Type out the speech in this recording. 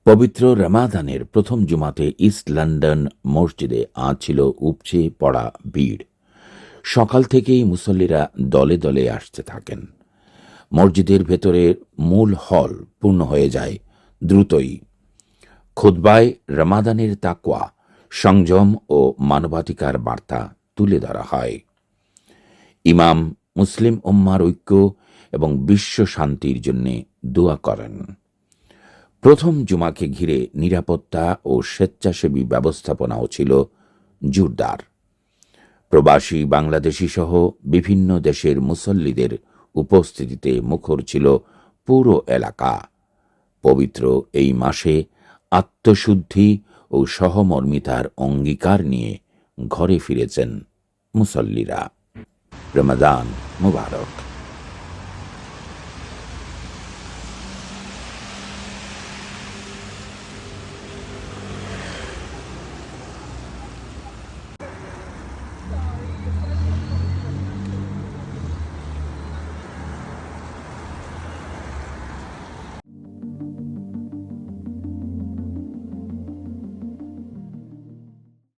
পবিত্র রমাদানের প্রথম জুমাতে ইস্ট লন্ডন মসজিদে আজ ছিল উপচে পড়া ভিড়। সকাল থেকেই মুসল্লিরা দলে দলে আসতে থাকেন। মসজিদের ভেতরে মূল হল পূর্ণ হয়ে যায় দ্রুতই। খুতবায় রমাদানের তাকওয়া, সংযম ও মানবাধিকার বার্তা তুলে ধরা হয়। ইমাম মুসলিম উম্মার ঐক্য এবং বিশ্ব শান্তির জন্য দোয়া করেন। প্রথম জুমাকে ঘিরে নিরাপত্তা ও স্বেচ্ছাসেবী ব্যবস্থাপনাও ছিল জোরদার। প্রবাসী বাংলাদেশি সহ বিভিন্ন দেশের মুসল্লিদের উপস্থিতিতে মুখর ছিল পুরো এলাকা। পবিত্র এই মাসে আত্মশুদ্ধি ও সহমর্মিতার অঙ্গীকার নিয়ে ঘরে ফিরেছেন মুসল্লিরা। রমাদান মুবারক।